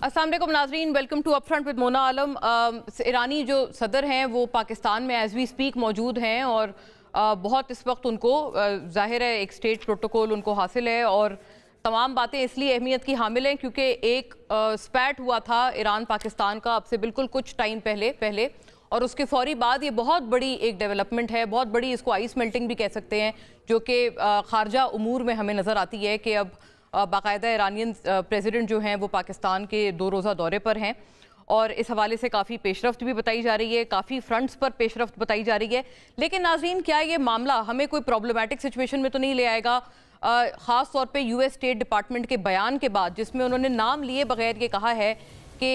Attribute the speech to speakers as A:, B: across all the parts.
A: अस्सलाम वालेकुम नाज़रीन, welcome to Upfront with Mona Alam. ईरानी जो सदर हैं वो पाकिस्तान में एज वी स्पीक मौजूद हैं और बहुत इस वक्त उनको ज़ाहिर है एक स्टेट प्रोटोकॉल उनको हासिल है और तमाम बातें इसलिए अहमियत की हामिल हैं क्योंकि एक स्पैट हुआ था ईरान पाकिस्तान का अब से बिल्कुल कुछ टाइम पहले और उसके फौरी बाद ये बहुत बड़ी एक डेवलपमेंट है, बहुत बड़ी, इसको आइस मेल्टिंग भी कह सकते हैं, जो कि खारजा उमूर में हमें नज़र आती है कि अब बाकायदा ईरानियन प्रेसिडेंट जो हैं वो पाकिस्तान के 2 रोज़ा दौरे पर हैं और इस हवाले से काफ़ी पेशरफ्त भी बताई जा रही है, काफ़ी फ्रंट्स पर पेशरफ्त बताई जा रही है। लेकिन नाज़रीन, क्या ये मामला हमें कोई प्रॉब्लमैटिक सिचुएशन में तो नहीं ले आएगा, ख़ास तौर पे यूएस स्टेट डिपार्टमेंट के बयान के बाद जिसमें उन्होंने नाम लिए बगैर ये कहा है कि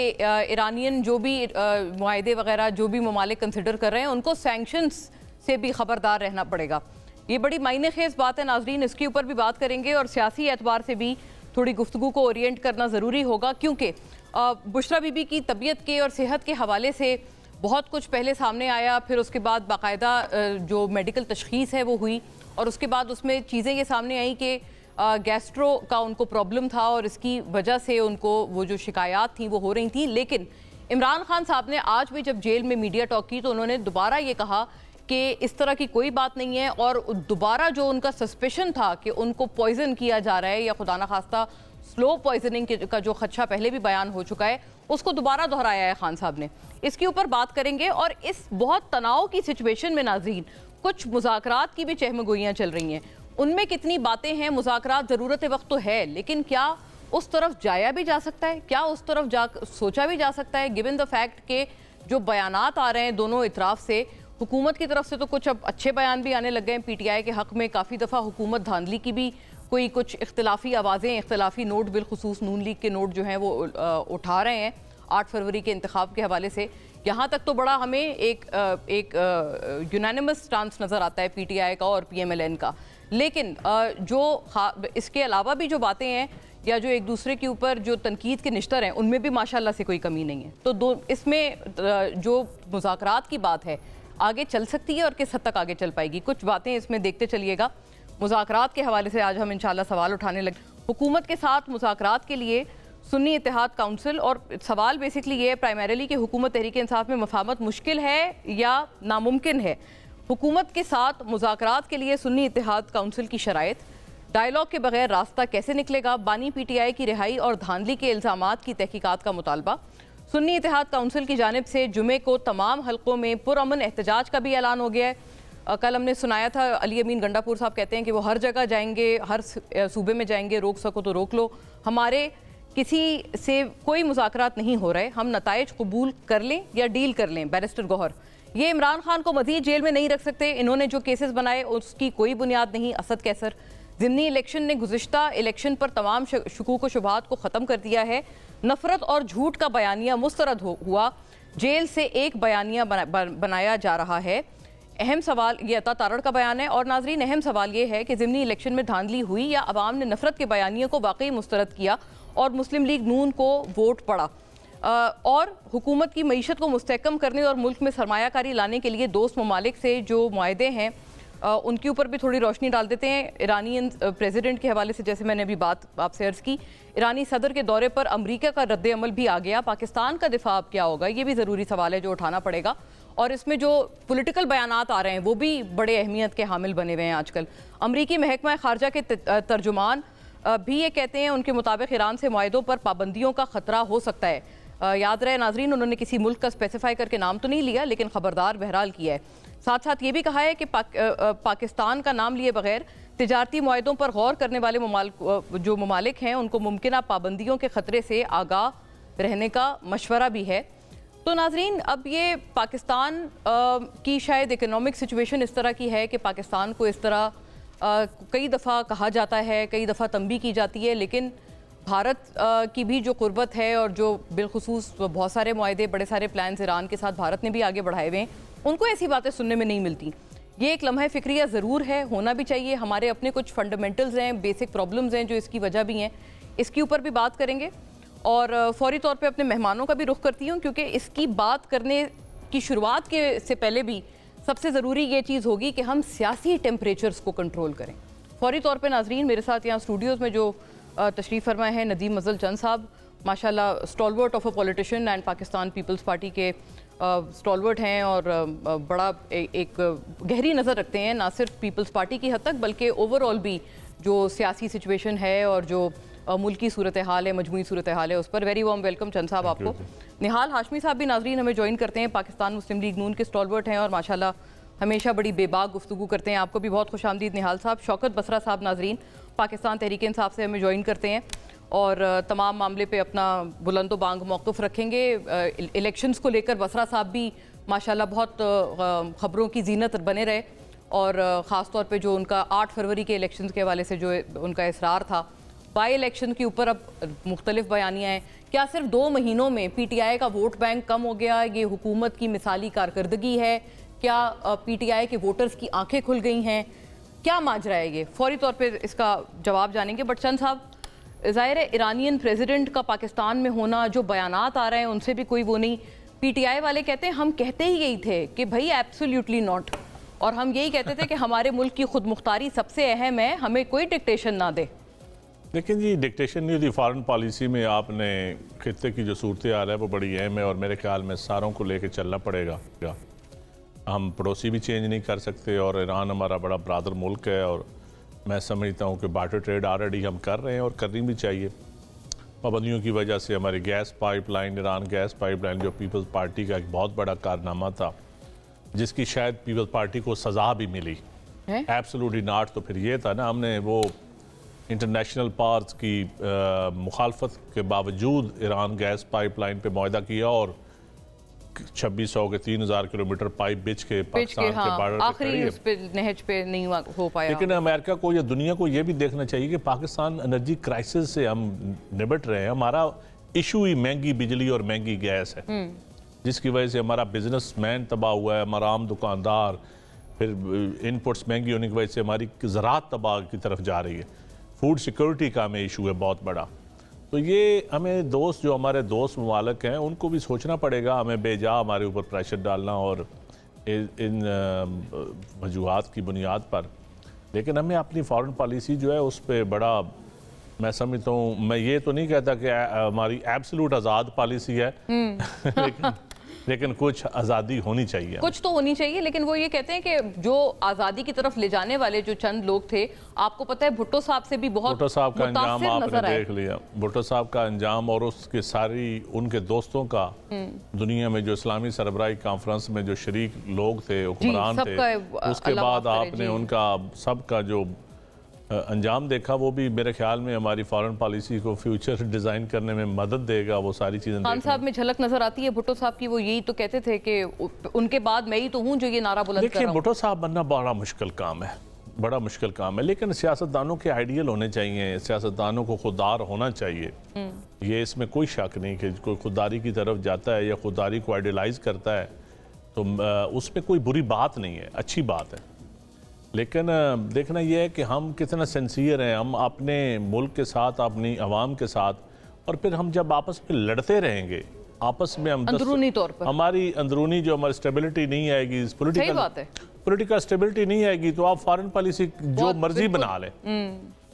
A: ईरानियन जो भी मुआहदे वगैरह जो भी ममालिक कंसिडर कर रहे हैं उनको सैंक्शंस से भी ख़बरदार रहना पड़ेगा। ये बड़ी मायने खेज बात है नाजरीन, इसके ऊपर भी बात करेंगे और सियासी एतबार से भी थोड़ी गुफ्तगू को ओरिएंट करना ज़रूरी होगा क्योंकि बुशरा बीबी की तबीयत के और सेहत के हवाले से बहुत कुछ पहले सामने आया, फिर उसके बाद बाकायदा जो मेडिकल तशख़ीस है वो हुई और उसके बाद उसमें चीज़ें ये सामने आई कि गैस्ट्रो का उनको प्रॉब्लम था और इसकी वजह से उनको वो जो शिकायत थी वो हो रही थी। लेकिन इमरान खान साहब ने आज भी जब जेल में मीडिया टॉक की तो उन्होंने दोबारा ये कहा कि इस तरह की कोई बात नहीं है और दोबारा जो उनका सस्पेशन था कि उनको पॉइजन किया जा रहा है या खुदा ना खास्ता स्लो पॉइजनिंग का जो खदशा पहले भी बयान हो चुका है उसको दोबारा दोहराया है खान साहब ने। इसके ऊपर बात करेंगे और इस बहुत तनाव की सिचुएशन में नाज़रीन कुछ मुज़ाकरात की भी चहमगोइयाँ चल रही हैं, उनमें कितनी बातें हैं, मुज़ाकरात ज़रूरत वक्त तो है लेकिन क्या उस तरफ जाया भी जा सकता है, क्या उस तरफ जा सोचा भी जा सकता है गिवन द फैक्ट के जो बयानात आ रहे हैं दोनों इतराफ़ से। हुकूमत की तरफ से तो कुछ अब अच्छे बयान भी आने लग गए हैं, पीटीआई के हक़ में काफ़ी दफ़ा हुकूमत धांधली की भी कोई कुछ इख्तिलाफ़ी आवाज़ें, इख्तिलाफ़ी नोट, बिलखुसूस नून लीग के नोट जो हैं वो उठा रहे हैं 8 फरवरी के इंतखाब के हवाले से। यहाँ तक तो बड़ा हमें एक यूनानिमस स्टांस नज़र आता है पीटीआई का और पीएमएलएन का, लेकिन जो इसके अलावा भी जो बातें हैं या जो एक दूसरे के ऊपर जो तनकीद के निश्तर हैं उनमें भी माशाल्लाह से कोई कमी नहीं है। तो इसमें जो मुज़ाकरात की बात है आगे चल सकती है और किस हद तक आगे चल पाएगी, कुछ बातें इसमें देखते चलिएगा। मुज़ाकरात के हवाले से आज हम इंशाल्लाह सवाल उठाने लगे हुकूमत के साथ मुज़ाकरात के लिए सुन्नी इत्तेहाद काउंसिल, और सवाल बेसिकली ये है प्राइमरीली कि हुकूमत तहरीक इंसाफ में मफाहमत मुश्किल है या नामुमकिन है। हुकूमत के साथ मुज़ाकरात के लिए सुन्नी इत्तेहाद काउंसिल की शराइत, डायलॉग के बगैर रास्ता कैसे निकलेगा, बानी पीटीआई की रिहाई और धांधली के इल्ज़ामात की तहकीकात का मुतालबा। सुन्नी इत्तेहाद काउंसिल की जानिब से जुमे को तमाम हलकों में पुरअमन एहतजाज का भी ऐलान हो गया है। कल हमने सुनाया था अली अमीन गंडापुर साहब कहते हैं कि वो हर जगह जाएंगे, हर सूबे में जाएंगे, रोक सको तो रोक लो, हमारे किसी से कोई मुज़ाकरात नहीं हो रहे, हम नताइज कबूल कर लें या डील कर लें। बैरिस्टर गौहर ये इमरान खान को मज़ीद जेल में नहीं रख सकते, इन्होंने जो केसेस बनाए उसकी कोई बुनियाद नहीं। असद कैसर ज़िमनी इलेक्शन ने गुज़िश्ता इलेक्शन पर तमाम शकूक व शुबहात को ख़त्म कर दिया है, नफरत और झूठ का बयानिया मुस्तरद हुआ, जेल से एक बयानिया बनाया जा रहा है। अहम सवाल ये अता तारड़ का बयान है और नाजरीन अहम सवाल ये है कि ज़िमनी इलेक्शन में धांधली हुई या अवाम ने नफरत के बयानिया को वाकई मुस्तरद किया और मुस्लिम लीग नून को वोट पड़ा और हुकूमत की मईशत को मुस्तहकम करने और मुल्क में सरमायाकारी लाने के लिए दोस्त ममालिक से जो मुआहदे हैं उनके ऊपर भी थोड़ी रोशनी डाल देते हैं। ईरानियन प्रेसिडेंट के हवाले से जैसे मैंने अभी बात आपसे अर्ज़ की, ईरानी सदर के दौरे पर अमेरिका का रद्द अमल भी आ गया, पाकिस्तान का दिफा अब क्या होगा, ये भी ज़रूरी सवाल है जो उठाना पड़ेगा और इसमें जो पॉलिटिकल बयानात आ रहे हैं वो भी बड़े अहमियत के हामिल बने हुए हैं आजकल। अमरीकी महकमा खारजा के तर्जुमान भी ये कहते हैं उनके मुताबिक ईरान से मुआहदों पर पाबंदियों का ख़तरा हो सकता है। याद रहे नाजरीन, उन्होंने किसी मुल्क का स्पेसिफाई करके नाम तो नहीं लिया लेकिन ख़बरदार बहरहाल किया है। साथ साथ ये भी कहा है कि पाकिस्तान का नाम लिए बगैर तिजारती मुआहदों पर गौर करने वाले जो ममालिक हैं उनको मुमकिन पाबंदियों के ख़तरे से आगाह रहने का मशवरा भी है। तो नाजरीन अब ये पाकिस्तान की शायद इकनॉमिक सिचुएशन इस तरह की है कि पाकिस्तान को इस तरह कई दफ़ा कहा जाता है, कई दफ़ा तंबीह की जाती है, लेकिन भारत की भी जो कुर्बत है और जो बिलखुसूस बहुत सारे मुआहदे, बड़े सारे प्लान्स ईरान के साथ भारत ने भी आगे बढ़ाए हुए हैं, उनको ऐसी बातें सुनने में नहीं मिलती। ये एक लम्हा फ़िक्रिया ज़रूर है, होना भी चाहिए। हमारे अपने कुछ फंडामेंटल्स हैं, बेसिक प्रॉब्लम्स हैं जो इसकी वजह भी हैं, इसके ऊपर भी बात करेंगे और फौरी तौर पे अपने मेहमानों का भी रुख करती हूँ क्योंकि इसकी बात करने की शुरुआत के से पहले भी सबसे ज़रूरी ये चीज़ होगी कि हम सियासी टेम्परेचर्स को कंट्रोल करें। फौरी तौर पे नाजरीन मेरे साथ यहाँ स्टूडियोज़ में जो तशरीफ़ फरमा है नदीम मज़ल चंद साहब, माशाल्लाह stalwart of a politician and Pakistan Peoples Party के स्टॉलवर्ट हैं और बड़ा एक गहरी नज़र रखते हैं, ना सिर्फ पीपल्स पार्टी की हद तक बल्कि ओवरऑल भी जो सियासी सिचुएशन है और जो मुल्की सूरत हाल है, मजमूई सूरत हाल है, उस पर वेरी वार्म वेलकम चंद साहब आपको। निहाल हाशमी साहब भी नाजरीन हमें ज्वाइन करते हैं, पाकिस्तान मुस्लिम लीग नून के स्टॉलवर्ट हैं और माशाल्लाह हमेशा बड़ी बेबाक गुफ्तगू करते हैं। आपको भी बहुत खुशामदीद निहाल साहब। शौकत बसरा साहब नाजरीन पाकिस्तान तहरीक इंसाफ से हमें ज्वाइन करते हैं और तमाम मामले पे अपना बुलंदो बांग मौक़िफ़ रखेंगे। इलेक्शंस को लेकर बसरा साहब भी माशाल्लाह बहुत ख़बरों की जीनत बने रहे और ख़ास तौर पे जो उनका 8 फरवरी के इलेक्शंस के हवाले से जो उनका इसरार था, बाई इलेक्शन के ऊपर अब मुख्तलिफ बयानियाँ हैं। क्या सिर्फ 2 महीनों में PTI का वोट बैंक कम हो गया? ये हुकूमत की मिसाली कारकर्दगी है? क्या PTI के वोटर्स की आंखें खुल गई हैं? क्या माजरा है ये? फौरी तौर पे इसका जवाब जानेंगे। बट चंद साहब, ज़ाहिर है ईरानियन प्रेसिडेंट का पाकिस्तान में होना, जो बयानात आ रहे हैं उनसे भी कोई वो नहीं। PTI वाले कहते हैं हम कहते ही यही थे कि भाई एब्सोल्युटली नॉट, और हम यही कहते थे कि हमारे मुल्क की खुद मुख्तारी सबसे अहम है, हमें कोई डिक्टेशन ना दे।
B: लेकिन जी डिक्टेशन नहीं होती, फॉरेन पॉलिसी में आपने खित्ते की जो सूरत हाल है वो बड़ी अहम है और मेरे ख्याल में सारों को लेकर चलना पड़ेगा। हम पड़ोसी भी चेंज नहीं कर सकते और ईरान हमारा बड़ा ब्रादर मुल्क है और मैं समझता हूँ कि बार्टर ट्रेड ऑलरेडी हम कर रहे हैं और करनी भी चाहिए। पाबंदियों की वजह से हमारी gas pipeline, Iran gas pipeline जो पीपल्स पार्टी का एक बहुत बड़ा कारनामा था, जिसकी शायद पीपल्स पार्टी को सज़ा भी मिली, एब्सोल्युटली नॉट। तो फिर ये था ना, हमने वो इंटरनेशनल पार्स की मुखालफत के बावजूद ईरान गैस पाइपलाइन पे मुआहदा किया और 2600 के 3000 किलोमीटर पाइप बिछ के पाकिस्तान के बॉर्डर
A: आखिरी उस पे नहज पे नहीं हो पाया।
B: लेकिन अमेरिका को या दुनिया को ये भी देखना चाहिए कि पाकिस्तान एनर्जी क्राइसिस से हम निपट रहे हैं। हमारा इशू ही महंगी बिजली और महंगी गैस है, जिसकी वजह से हमारा बिजनेस मैन तबाह हुआ है, हमारा आम दुकानदार, फिर इनपुट्स महंगी होने की वजह से हमारी ज़राअत तबाह की तरफ जा रही है। फूड सिक्योरिटी का हमें इशू है बहुत बड़ा। तो ये हमें दोस्त, जो हमारे दोस्त ममालिक हैं, उनको भी सोचना पड़ेगा, हमें बेजा हमारे ऊपर प्रेशर डालना और इन वजूहात की बुनियाद पर। लेकिन हमें अपनी फॉरेन पॉलिसी जो है उस पर बड़ा, मैं समझता हूँ, मैं ये तो नहीं कहता कि हमारी एब्सोल्यूट आज़ाद पॉलिसी है लेकिन कुछ आज़ादी होनी चाहिए,
A: कुछ तो होनी चाहिए। लेकिन वो ये कहते हैं कि जो आज़ादी की तरफ ले जाने वाले जो चंद लोग थे, आपको पता है भुट्टो साहब से भी बहुत,
B: भुट्टो साहब का अंजाम आपने देख लिया, भुट्टो साहब का अंजाम और उसके सारी उनके दोस्तों का दुनिया में जो इस्लामी सरबराही कॉन्फ्रेंस में जो शरीक लोग थे, हुक्मरान थे, उसके बाद आपने उनका सबका जो अंजाम देखा, वो भी मेरे ख्याल में हमारी फॉरेन पॉलिसी को फ्यूचर डिज़ाइन करने में मदद देगा। वो सारी चीज़ें
A: खान साहब में झलक नजर आती है भुट्टो साहब की। वो यही तो कहते थे कि उनके बाद मैं ही तो हूँ जो ये नारा बुलंद कर रहा हूं।
B: भुट्टो साहब बनना बड़ा मुश्किल काम है, बड़ा मुश्किल काम है। लेकिन सियासतदानों के आइडियल होने चाहिए, सियासतदानों को खुददार होना चाहिए। ये इसमें कोई शक नहीं कि कोई खुददारी की तरफ जाता है या खुददारी को आइडियलाइज करता है तो उसमें कोई बुरी बात नहीं है, अच्छी बात है। लेकिन देखना यह है कि हम कितना सिंसियर हैं, हम अपने मुल्क के साथ, अपनी आवाम के साथ, और फिर हम जब आपस में लड़ते रहेंगे, आपस में हम
A: अंदरूनी तौर पर
B: हमारी अंदरूनी जो हमारी स्टेबिलिटी नहीं आएगी, पोलिटिकल स्टेबिलिटी नहीं आएगी, तो आप फॉरेन पॉलिसी जो मर्जी बना लें,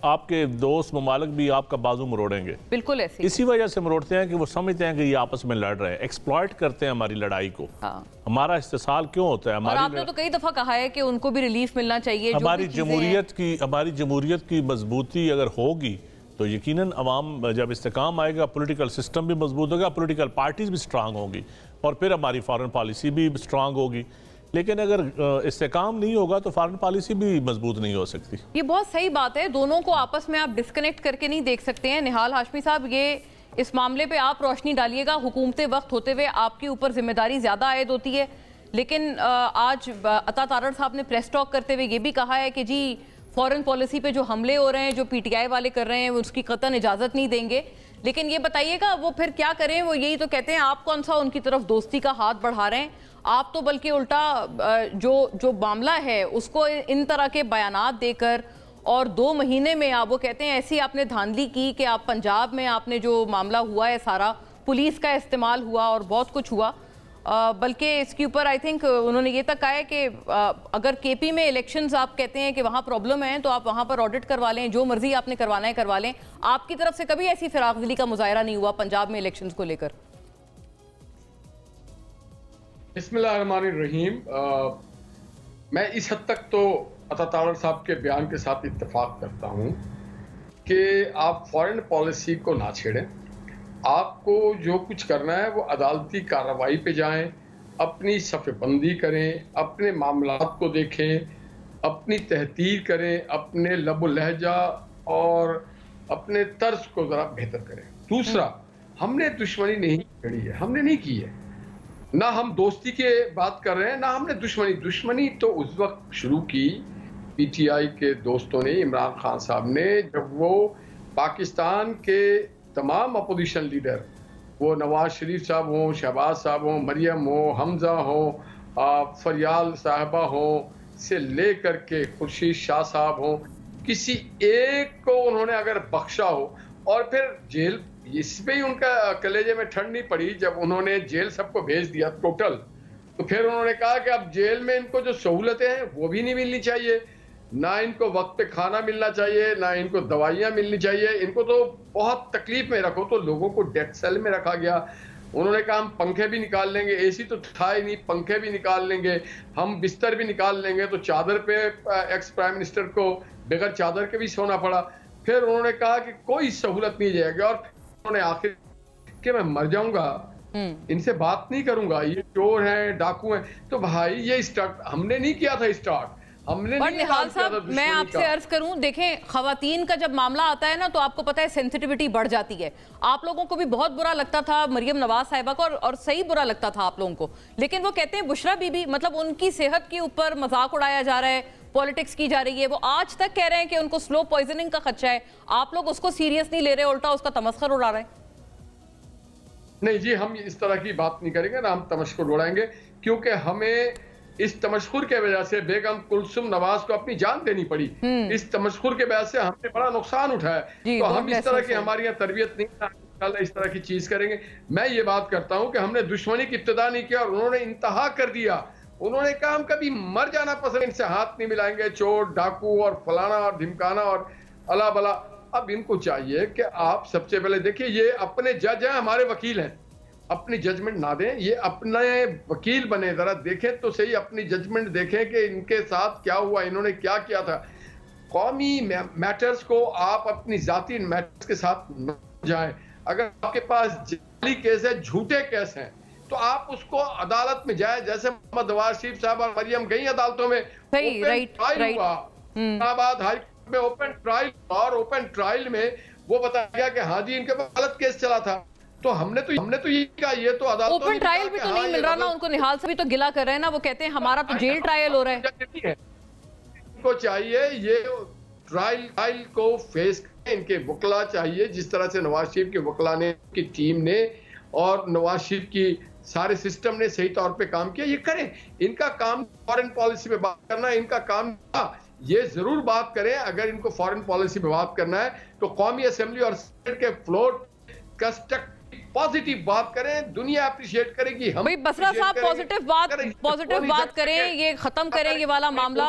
B: आपके दोस्त ममालिक भी आपका बाजू मरोड़ेंगे।
A: बिल्कुल ऐसे
B: इसी वजह से मरोड़ते हैं कि वो समझते हैं कि ये आपस में लड़ रहे हैं, एक्सप्लॉइट करते हैं हमारी लड़ाई को। हमारा इस्तेसाल क्यों होता है?
A: और आपने तो कई दफा कहा है कि उनको भी रिलीफ मिलना चाहिए।
B: हमारी जमहूरियत की मजबूती अगर होगी तो यकीनन अवाम जब इस्तेकाम आएगा, पॉलिटिकल सिस्टम भी मजबूत होगा, पॉलिटिकल पार्टीज भी स्ट्रांग होंगी और फिर हमारी फॉरेन पॉलिसी भी स्ट्रांग होगी। लेकिन अगर इस्तेकाम नहीं होगा तो फॉरेन पॉलिसी भी मजबूत नहीं हो सकती।
A: ये बहुत सही बात है, दोनों को आपस में आप डिस्कनेक्ट करके नहीं देख सकते हैं। निहाल हाशमी साहब, ये इस मामले पे आप रोशनी डालिएगा। हुकूमतें वक्त होते हुए आपके ऊपर जिम्मेदारी ज़्यादा आयद होती है, लेकिन आज अता तारड़ साहब ने प्रेस टॉक करते हुए ये भी कहा है कि जी फॉरेन पॉलिसी पे जो हमले हो रहे हैं, जो PTI वाले कर रहे हैं, उसकी कतई इजाज़त नहीं देंगे। लेकिन ये बताइएगा वो फिर क्या करें? वो यही तो कहते हैं, आप कौन सा उनकी तरफ दोस्ती का हाथ बढ़ा रहे हैं? आप तो बल्कि उल्टा जो मामला है उसको इन तरह के बयानात देकर, और 2 महीने में आप, वो कहते हैं ऐसी आपने धांधली की कि आप पंजाब में आपने जो मामला हुआ है सारा, पुलिस का इस्तेमाल हुआ और बहुत कुछ हुआ, बल्कि इसके ऊपर आई थिंक उन्होंने ये तक कहा है कि अगर केपी में इलेक्शंस आप कहते हैं कि वहाँ प्रॉब्लम है तो आप वहाँ पर ऑडिट करवा लें, जो मर्जी आपने करवाना है करवा लें। आपकी तरफ से कभी ऐसी फिराकदिली का मुजाहरा नहीं हुआ पंजाब में इलेक्शंस को लेकर?
C: बिस्मिल्लाहिर्रहमानिर्रहीम। मैं इस हद तक तो अता तावड़ साहब के बयान के साथ इत्तेफाक करता हूँ कि आप फॉरेन पॉलिसी को ना छेड़ें। आपको जो कुछ करना है वो अदालती कार्रवाई पे जाएं, अपनी सफ़ेबंदी करें, अपने मामलात को देखें, अपनी तहतीर करें, अपने लबो लहजा और अपने तर्ज को ज़रा बेहतर करें। दूसरा, हमने दुश्मनी नहीं छेड़ी है, हमने नहीं की है, ना हम दोस्ती के बात कर रहे हैं, ना हमने दुश्मनी तो उस वक्त शुरू की पीटीआई के दोस्तों ने, इमरान खान साहब ने, जब वो पाकिस्तान के तमाम अपोजिशन लीडर, वो नवाज शरीफ साहब हों, शहबाज साहब हों, मरियम हो, हमजा हो, फरियाल साहबा हो से ले करके खुर्शीद शाह साहब हो, किसी एक को उन्होंने अगर बख्शा हो और फिर जेल, इस पे ही उनका कलेजे में ठंड नहीं पड़ी जब उन्होंने जेल सबको भेज दिया टोटल, तो फिर उन्होंने कहा कि अब जेल में इनको जो सहूलतें हैं वो भी नहीं मिलनी चाहिए, ना इनको वक्त पे खाना मिलना चाहिए, ना इनको दवाइयाँ मिलनी चाहिए, इनको तो बहुत तकलीफ में रखो। तो लोगों को डेथ सेल में रखा गया। उन्होंने कहा हम पंखे भी निकाल लेंगे, एसी तो था ही नहीं, पंखे भी निकाल लेंगे, हम बिस्तर भी निकाल लेंगे। तो चादर पे एक्स प्राइम मिनिस्टर को बगैर चादर के भी सोना पड़ा। फिर उन्होंने कहा कि कोई सहूलत नहीं जाएगी और उन्होंने आखिर कि मैं मर जाऊंगा, इनसे बात नहीं करूंगा, ये चोर हैं, डाकू हैं। तो भाई ये स्टार्ट हमने नहीं किया था, स्टार्ट हमने नहीं।
A: निहाल साहब, मैं आपसे अर्ज करूं, देखें खवातीन का जब मामला आता है ना तो आपको पता है सेंसिटिविटी बढ़ जाती है। आप लोगों को भी बहुत बुरा लगता था मरियम नवाज साहिबा को, और सही बुरा लगता था आप लोगों को, लेकिन वो कहते हैं बुशरा बीबी, मतलब उनकी सेहत के ऊपर मजाक उड़ाया जा रहा है, पॉलिटिक्स की जा रही है। वो आज तक कह रहे हैं कि उनको स्लो पॉइजनिंग का खदशा है, आप लोग उसको सीरियस नहीं ले रहे, उल्टा उसका तमस्खुर उड़ा रहे हैं।
C: नहीं जी, हम इस तरह की बात नहीं करेंगे, ना हम तमस्खुर उड़ाएंगे, क्योंकि हमें इस तमस्खुर के वजह से बेगम कुलसुम नवाज को अपनी जान देनी पड़ी। इस तमस्खुर के वजह से हमने बड़ा नुकसान उठाया। तो हम इस तरह की, हमारी यहाँ तरबियत नहीं, इस तरह की चीज करेंगे। मैं ये बात करता हूँ कि हमने दुश्मनी की इब्तिदा नहीं किया और उन्होंने इंतहा कर दिया। उन्होंने कहा हम कभी मर जाना पसंद, इनसे हाथ नहीं मिलाएंगे, चोर डाकू और फलाना और धिमकाना और अला बला। अब इनको चाहिए कि आप सबसे पहले देखिए, ये अपने जज हैं, हमारे वकील हैं, अपनी जजमेंट ना दें, ये अपने वकील बने, जरा देखें तो सही, अपनी जजमेंट देखें कि इनके साथ क्या हुआ, इन्होंने क्या किया था। कौमी मैटर्स को आप अपनी जाती मैटर्स के साथ न जाएं। अगर आपके पास जाली केस है, झूठे केस हैं, तो आप उसको अदालत में जाए, जैसे मोहम्मद नवाज शरीफ साहब और मरियम गई अदालतों में, ट्रायल हुआ इस्लामाबाद हाई कोर्ट में, ओपन ट्रायल, और ओपन ट्रायल में वो बताया गया कि हाँ जी इनके पास गलत केस चला था। तो हमने तो ये कहा, ये तो अदालत
A: ओपन ट्रायल भी तो नहीं मिल रहा ना उनको। निहाल से भी तो गिला कर रहे हैं ना, वो कहते हैं हमारा तो जेल ट्रायल हो रहा है।
C: इनको चाहिए ये ट्रायल को फेस करें, इनके वकला चाहिए, जिस तरह से नवाज शरीफ के वकला ने, की टीम ने और नवाज शरीफ की सारे सिस्टम ने सही तौर पे काम किया, ये करें। इनका काम फॉरेन पॉलिसी पे बात करना है, इनका काम ये जरूर बात करें। अगर इनको फॉरेन पॉलिसी पे बात करना है तो कौमी असेंबली और सेनेट के फ्लोर कंस्ट्रक्टिव पॉजिटिव बात करें, दुनिया अप्रिशिएट करेगी। हम
A: भाई बसरा साहब पॉजिटिव बात करें, ये खत्म करें ये वाला मामला।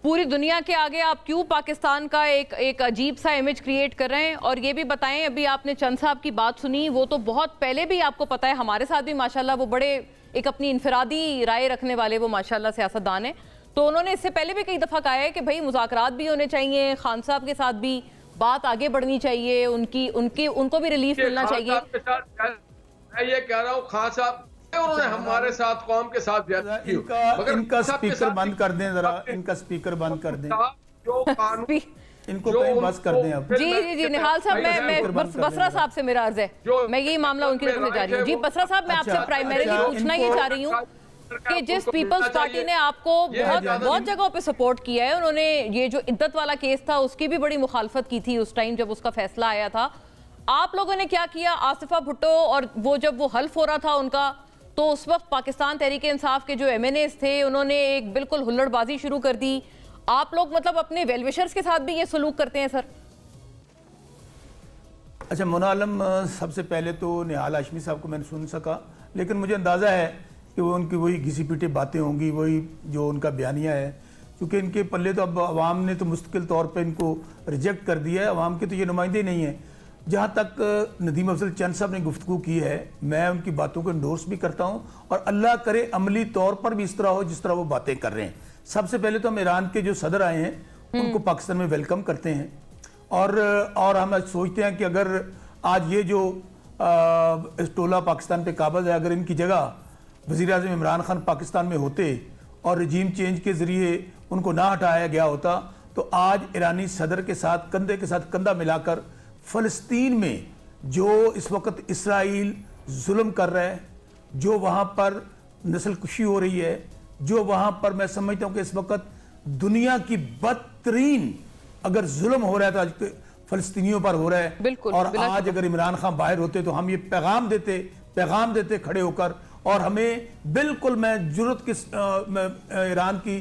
A: पूरी दुनिया के आगे आप क्यों पाकिस्तान का एक अजीब सा इमेज क्रिएट कर रहे हैं? और ये भी बताएं, अभी आपने चंद साहब की बात सुनी, वो तो बहुत पहले भी आपको पता है, हमारे साथ भी माशाल्लाह वो बड़े एक अपनी इनफरादी राय रखने वाले वो माशाल्लाह सियासतदान है। तो उन्होंने इससे पहले भी कई दफा कहा है कि भाई मुज़ाकरात भी होने चाहिए, खान साहब के साथ भी बात आगे बढ़नी चाहिए, उनको भी रिलीफ मिलना चाहिए।
C: मैं ये कह रहा हूँ, खान साहब उन्होंने हमारे साथ, कौम के साथ
D: इनका स्पीकर बंद कर दें, जरा इनका स्पीकर बंद कर दें, इनको कहीं बस कर दें अब।
A: जी निहाल साहब, मैं बसरा साहब से मेरा अर्ज है, मैं यही मामला उनकी तरफ से जा रही हूँ। जी बसरा साहब, मैं आपसे प्राइमरीली पूछना ये चाह रही हूँ कि जिस पीपल्स पार्टी ने आपको बहुत जगहों पे सपोर्ट किया है, उन्होंने ये जो इद्दत वाला केस था उसकी भी बड़ी मुखालफत की थी उस टाइम जब उसका फैसला आया था। आप लोगों ने क्या किया? आसिफा भुट्टो और वो जब वो हल्फ हो रहा था उनका, तो उस वक्त पाकिस्तान तहरीक इंसाफ के जो MNAs थे उन्होंने एक बिल्कुल हुल्लड़बाजी शुरू कर दी। आप लोग मतलब अपने वेलविशर्स के साथ भी ये सलूक करते हैं सर?
D: अच्छा, मोना आलम, सबसे पहले तो निहाल हाशमी साहब को मैंने सुन सका, लेकिन मुझे अंदाज़ा है कि वो उनकी वही घिसी पीटी बातें होंगी, वही जो उनका बयानिया है, क्योंकि इनके पल्ले तो अब अवाम ने तो मुस्तकिल तौर पे इनको रिजेक्ट कर दिया है। अवाम के तो ये नुमाइंदे नहीं हैं। जहाँ तक नदीम अफजल चंद साहब ने गुफ्तगू की है, मैं उनकी बातों को इंडोर्स भी करता हूँ, और अल्लाह करे अमली तौर पर भी इस तरह हो जिस तरह वो बातें कर रहे हैं। सबसे पहले तो हम ईरान के जो सदर आए हैं उनको पाकिस्तान में वेलकम करते हैं, और हम सोचते हैं कि अगर आज ये जो टोला पाकिस्तान पे काबिज है, अगर इनकी जगह वज़ीर-ए-आज़म इमरान खान पाकिस्तान में होते और रजीम चेंज के ज़रिए उनको ना हटाया गया होता, तो आज ईरानी सदर के साथ कंधा मिलाकर फ़लस्तीन में जो इस वक्त इसराइल जुल्म कर रहा है, जो वहाँ पर नस्ल कुशी हो रही है, जो वहाँ पर मैं समझता हूँ कि इस वक्त दुनिया की बदतरीन अगर जुल्म हो रहा है तो आज फ़लस्तीनियों पर हो रहा है।
A: बिल्कुल,
D: और आज अगर इमरान खान बाहर होते तो हम ये पैगाम देते खड़े होकर, और हमें बिल्कुल मैं ईरान की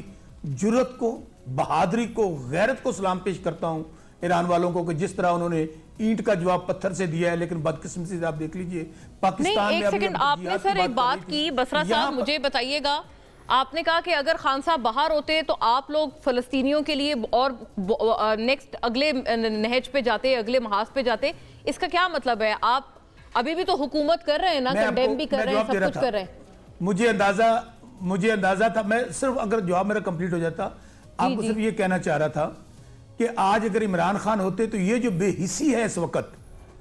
D: जुर्रत को, बहादुरी को, गैरत को सलाम पेश करता हूँ ईरान वालों को कि जिस तरह उन्होंने ईंट का जवाब पत्थर से दिया है। लेकिन बदकिस्मती से आप देख लीजिए पाकिस्तान
A: में। एक सेकंड, आपने सर एक बात की, बसरा साहब मुझे बताइएगा, आपने कहा कि अगर खान साहब बाहर होते तो आप लोग फलस्तीनियों के लिए और नेक्स्ट अगले नहज पे जाते, अगले महाज पे जाते, इसका क्या मतलब है? आप अभी भी तो हुकूमत कर रहे हैं ना, कंडेम भी कर रहे हैं, सब कुछ कर रहे हैं।
D: मुझे अंदाजा था, मैं सिर्फ अगर जवाब मेरा कंप्लीट हो जाता, आपको सिर्फ ये कहना चाह रहा था कि आज अगर इमरान खान होते तो ये जो बेहिसी है इस वक्त,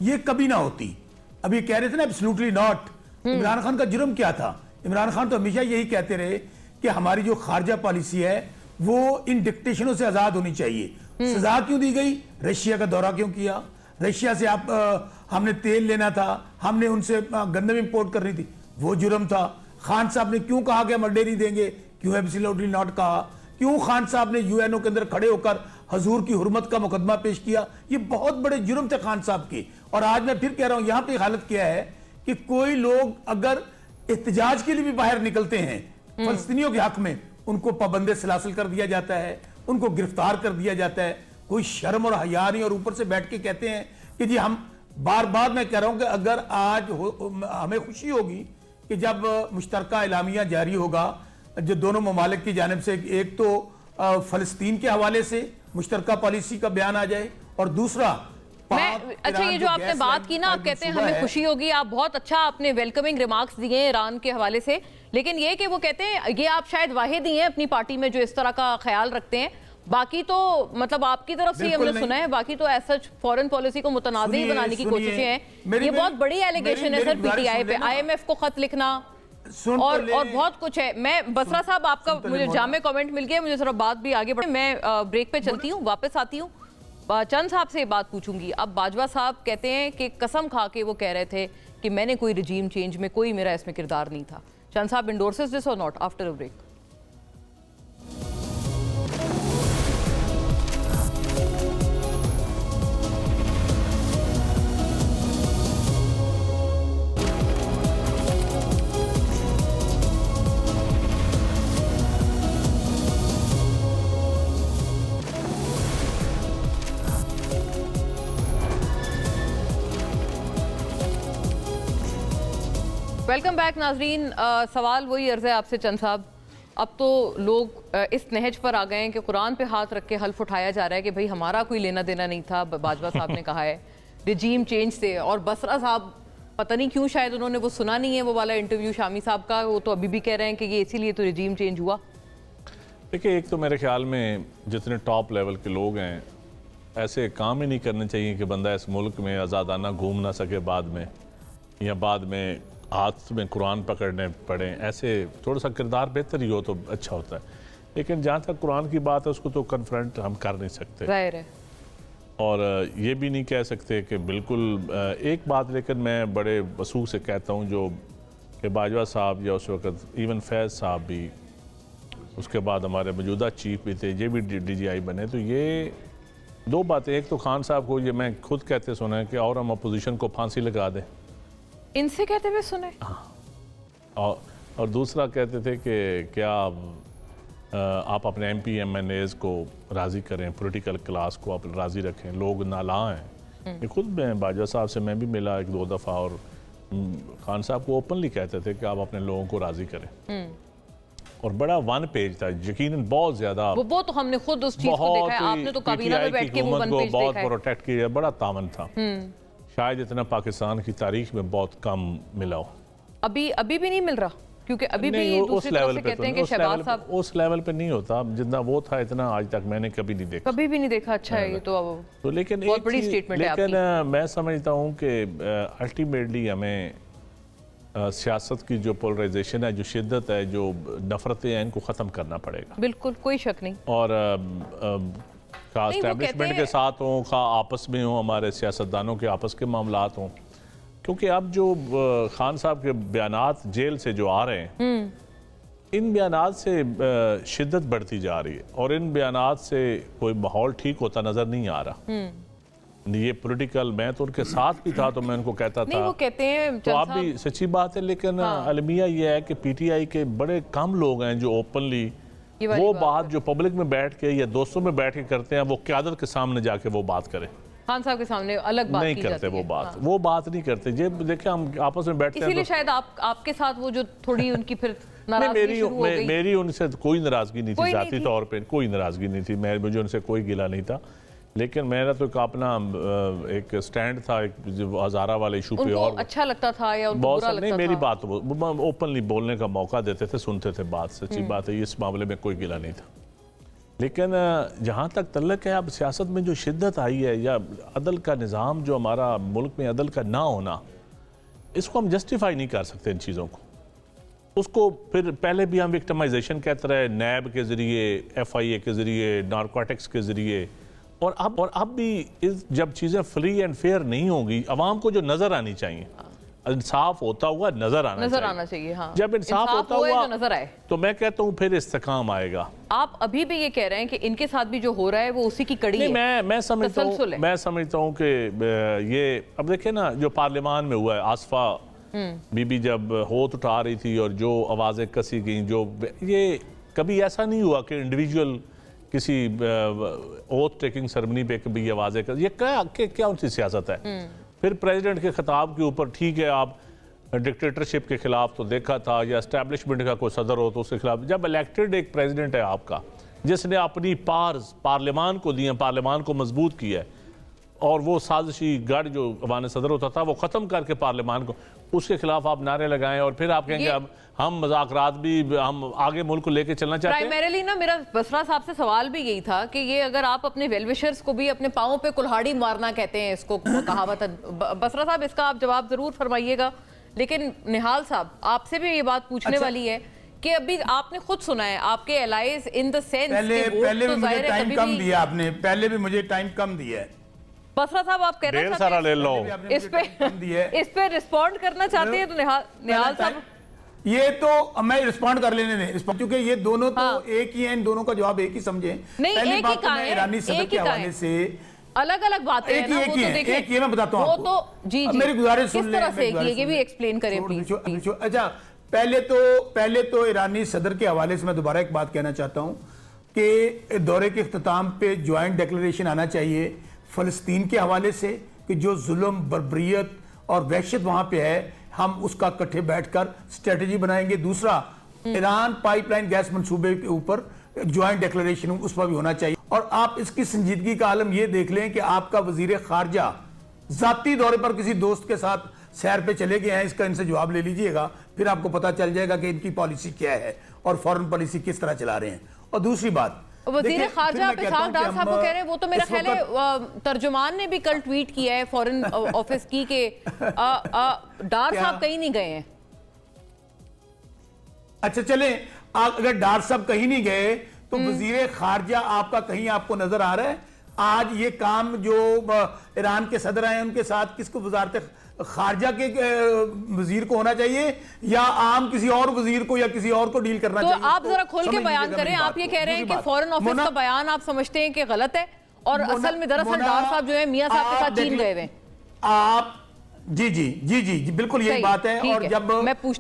D: ये कभी ना होती। अभी कह रहे थे ना एब्सोल्युटली नॉट। इमरान खान का जुर्म क्या था? इमरान खान तो हमेशा यही कहते रहे कि हमारी जो खारजा पॉलिसी है वो इन डिक्टेशनों से आजाद होनी चाहिए। सजा क्यों दी गई? रशिया का दौरा क्यों किया? रशिया से हमने तेल लेना था, हमने उनसे गंदम इंपोर्ट करनी थी, वो जुर्म था। खान साहब ने क्यों कहा कि हम अड्डे नहीं देंगे? क्यों एब्सोल्युटली नॉट कहा? क्यों खान साहब ने यूएनओ के अंदर खड़े होकर हजूर की हुर्मत का मुकदमा पेश किया? ये बहुत बड़े जुर्म थे खान साहब के। और आज मैं फिर कह रहा हूं, यहां पे हालत क्या है कि कोई लोग अगर एहतजाज के लिए भी बाहर निकलते हैं फलस्तीनियों के हक में, उनको पाबंदे सलासल कर दिया जाता है, उनको गिरफ्तार कर दिया जाता है। कोई शर्म और हया नहीं, और ऊपर से बैठ के कहते हैं कि जी हम बार बार, मैं कह रहा हूं कि अगर आज हमें खुशी होगी कि जब मुश्तरका एलामिया जारी होगा जो दोनों ममालिक की जानिब से, एक तो फलस्तीन के हवाले से मुश्तरका पॉलिसी का बयान आ जाए, और दूसरा
A: अच्छा ये जो आपने बात की ना, आप कहते हैं हमें खुशी होगी, आप बहुत अच्छा आपने वेलकमिंग रिमार्क्स दिए ईरान के हवाले से, लेकिन ये कि वो कहते हैं ये आप शायद वाहिद ही हैं अपनी पार्टी में जो इस तरह का ख्याल रखते हैं। बाकी तो मतलब आपकी तरफ से हमने सुना है, बाकी तो ऐसा फॉरेन पॉलिसी को मुतनाज़ी बनाने की कोशिशें हैं। ये बहुत बड़ी एलिगेशन है सर पीटीआई पे, IMF को खत लिखना और बहुत कुछ है। मैं बसरा साहब आपका मुझे जामे कमेंट मिल गया, मुझे जरा बात भी आगे बढ़े, मैं ब्रेक पे चलती हूँ, वापस आती हूँ, चंद साहब से बात पूछूंगी। अब बाजवा साहब कहते हैं कि कसम खा के वो कह रहे थे कि मैंने कोई रजीम चेंज में कोई मेरा इसमें किरदार नहीं था। चंद साहब endorses this or not? After a break. Welcome back नाजरीन। सवाल वही अर्ज़ है आपसे चंद साहब, अब तो लोग इस नहज पर आ गए हैं कि कुरान पे हाथ रख के हल्फ उठाया जा रहा है कि भाई हमारा कोई लेना देना नहीं था, बाजवा साहब ने कहा है रिजीम चेंज से। और बसरा साहब पता नहीं क्यों, शायद उन्होंने वो सुना नहीं है वो वाला इंटरव्यू शामी साहब का, वो तो अभी भी कह रहे हैं कि ये इसीलिए तो रिजीम चेंज हुआ।
B: देखिए, एक तो मेरे ख्याल में जितने टॉप लेवल के लोग हैं ऐसे काम ही नहीं करने चाहिए कि बंदा इस मुल्क में आज़ादाना घूम ना सके बाद में, या बाद में हाथ में कुरान पकड़ने पड़े। ऐसे थोड़ा सा किरदार बेहतर ही हो तो अच्छा होता है, लेकिन जहाँ तक कुरान की बात है उसको तो कन्फ्रंट हम कर नहीं सकते,
A: जाहिर है।
B: और ये भी नहीं कह सकते कि बिल्कुल एक बात, लेकिन मैं बड़े वसूख से कहता हूँ जो कि बाजवा साहब या उस वक्त इवन फैज़ साहब भी, उसके बाद हमारे मौजूदा चीफ भी थे, ये भी DGI बने, तो ये दो बातें, एक तो खान साहब को ये मैं खुद कहते सुना है कि और हम अपोजिशन को फांसी लगा दें,
A: इनसे कहते हुए सुने।
B: और दूसरा कहते थे कि क्या आप अपने MP MNAs को राज़ी करें, पॉलिटिकल क्लास को आप राज़ी रखें, लोग नाला हैं। ये खुद मैं बाजवा साहब से मैं भी मिला एक दो दफ़ा, और खान साहब को ओपनली कहते थे कि आप अपने लोगों को राजी करें, और बड़ा वन पेज था, यकीनन बहुत ज्यादा।
A: वो तो हमने खुद उस चीज को देखा है, आपने तो काबीना में बैठ के वो वन पेज
B: बहुत
A: देखा है।
B: प्रोटेक्ट किया, बड़ा तामन था, शायद इतना पाकिस्तान की तारीख में बहुत कम मिला हो।
A: अभी भी नहीं मिल रहा, क्योंकि अभी भी दूसरी तरफ से कहते हैं कि शहबाज साहब
B: उस लेवल पे नहीं होता जितना वो था, इतना आज तक मैंने कभी नहीं देखा,
A: कभी भी नहीं देखा। अच्छा है, ये तो
B: लेकिन
A: बहुत बड़ी स्टेटमेंट है आपकी।
B: लेकिन मैं समझता हूँ कि अल्टीमेटली हमें सियासत की जो पोलराइजेशन है, जो शिद्दत है, जो नफरतें हैं, इनको ख़त्म करना पड़ेगा।
A: बिल्कुल, कोई शक नहीं।
B: और खा एस्टेब्लिशमेंट के साथ हों, खा आपस में हों, हमारे सियासतदानों के आपस के मामलात हों, क्योंकि अब जो खान साहब के बयानात जेल से जो आ रहे हैं, इन बयानात से शिद्दत बढ़ती जा रही है, और इन बयानात से कोई माहौल ठीक होता नजर नहीं आ रहा। ये पॉलिटिकल, मैं तो उनके साथ भी था, तो मैं उनको कहता था,
A: वो कहते हैं
B: तो आप भी सच्ची बात है, लेकिन अलमिया ये है कि पीटीआई के बड़े कम लोग हैं जो ओपनली वो बात जो पब्लिक में बैठ के या दोस्तों में बैठ के करते हैं, वो क़यादत के सामने जाके वो बात करें।
A: खान साहब के सामने अलग बात
B: नहीं करते, वो बात नहीं करते। ये देखिए, हम आपस में बैठते हैं,
A: इसीलिए शायद आपके साथ वो जो थोड़ी उनकी फिर नाराजगी शुरू हो गई।
B: मेरी उनसे कोई नाराजगी नहीं थी, जाती तौर पे कोई नाराजगी नहीं थी, मुझे उनसे कोई गिला नहीं था, लेकिन मेरा तो एक अपना एक स्टैंड था, एक हज़ारा वाले इशू पे, और
A: अच्छा लगता था या उनको बुरा लगता था?
B: मेरी बात ओपनली बोलने का मौका देते थे, सुनते थे बात, सच्ची बात है, इस मामले में कोई गिला नहीं था। लेकिन जहाँ तक तल्लक है, अब सियासत में जो शिद्दत आई है, या अदल का निज़ाम जो हमारा मुल्क में अदल का ना होना, इसको हम जस्टिफाई नहीं कर सकते इन चीज़ों को। उसको फिर पहले भी हम विक्टिमाइजेशन कहते रहे, नैब के ज़रिए, FIA के ज़रिए, नारकोटिक्स के ज़रिए, और अब भी जब चीज़ें फ्री एंड फेयर नहीं होंगी, अवाम को जो नज़र आनी चाहिए, इंसाफ होता हुआ नजर आना चाहिए।
A: हाँ।
B: जब इंसाफ होता हुआ
A: नजर आए,
B: तो मैं कहता हूँ फिर इस्तेकाम आएगा।
A: आप अभी भी ये कह रहे हैं कि इनके साथ भी जो हो रहा है वो उसी की कड़ी है? मैं
B: समझता हूँ कि ये अब देखिए ना, जो पार्लियामान में हुआ है, आसफा बीबी जब होठ उठा रही थी और जो आवाज़ें कसी गई, जो ये कभी ऐसा नहीं हुआ कि इंडिविजुअल किसी ओथ टेकिंग सेरेमनी पे कभी आवाज़ें कर, ये क्या उनकी सियासत है? फिर प्रेसिडेंट के खिताब के ऊपर, ठीक है, आप डिक्टेटरशिप के खिलाफ तो देखा था, या एस्टैब्लिशमेंट का कोई सदर हो तो उसके खिलाफ, जब इलेक्टेड एक प्रेसिडेंट है आपका, जिसने अपनी पार्लियामान को दी है, पार्लियामान को मजबूत किया है, और वो साजिशी गढ़ जो अवान सदर होता था वो ख़त्म करके पार्लियामान को, उसके खिलाफ आप नारे लगाएं, और फिर आप कहेंगे अब हम मज़ाकरात भी, हम आगे मुल्क को लेके चलना चाहते हैं।
A: प्राइमरीली ना मेरा बसरा साहब से सवाल भी यही था कि ये अगर आप अपने वेलविशर्स को भी अपने पाँव पे कुल्हाड़ी मारना कहते हैं, इसको कहावत है, बसरा साहब इसका आप जवाब जरूर फरमाइएगा। लेकिन निहाल साहब, आपसे भी ये बात पूछने वाली है कि अभी आपने खुद सुना है आपके एलाइज इन द सेंस,
D: पहले भी मुझे टाइम कम दिया आपने, पहले भी मुझे टाइम कम दिया है।
A: बसरा साहब, आप कहना
B: सारा ले लो,
A: इस पे रिस्पॉन्ड करना चाहते हैं तो निहाल साहब,
D: ये तो मैं रिस्पॉन्ड कर लेने दें, क्योंकि ये दोनों तो एक ही हैं, इन दोनों का जवाब एक ही समझे।
A: नहीं, एक ही कहा है,
D: ईरानी सदर के हवाले से
A: अलग अलग बातें हैं ना, वो तो देखिए,
D: एक ये मैं बताता हूं आपको,
A: तो जी
D: मेरी गुजारिश सुन लें,
A: ये भी एक्सप्लेन करें प्लीज।
D: अच्छा, पहले तो ईरानी सदर के हवाले से मैं दोबारा एक बात कहना चाहता हूं कि दौरे के इख्तिताम पे ज्वाइंट डिक्लेरेशन आना चाहिए फलस्तीन के हवाले से, कि जो जुल्म, बर्बरियत और वहशत वहां पे है, हम उसका इकट्ठे बैठकर स्ट्रेटेजी बनाएंगे। दूसरा, ईरान पाइपलाइन गैस मंसूबे के ऊपर ज्वाइंट डिक्लेरेशन उस पर भी होना चाहिए। और आप इसकी संजीदगी का आलम ये देख लें कि आपका वजीर खारजा जाती दौरे पर किसी दोस्त के साथ सैर पे चले गए हैं, इसका इनसे जवाब ले लीजिएगा, फिर आपको पता चल जाएगा कि इनकी पॉलिसी क्या है और फॉरेन पॉलिसी किस तरह चला रहे हैं। और दूसरी बात,
A: वज़ीर ख़ारजा इसाक डार साहब को कह रहे हैं, वो तो मेरा ख्याल है तर्जुमान ने भी कल ट्वीट किया है फॉरेन ऑफिस की कि डार साहब कहीं नहीं गए हैं।
D: अच्छा चले, अगर डार साहब कहीं नहीं गए तो वज़ीर ख़ारजा आपका कहीं आपको नजर आ रहा है? आज ये काम जो ईरान के सदर आए उनके साथ किसको वज़ारत खारजा के वजीर को होना चाहिए, या आम किसी और वजीर को या किसी और को डील करना चाहिए?
A: तो आप जरा खोल के बयान करें। आप ये कह रहे हैं कि फॉरेन ऑफिस का बयान आप समझते हैं कि गलत है, और असल में दरअसल डार साहब जो है मियां साहब के साथ चीन गए हुए।
D: आप जी बिल्कुल यही बात है। और जब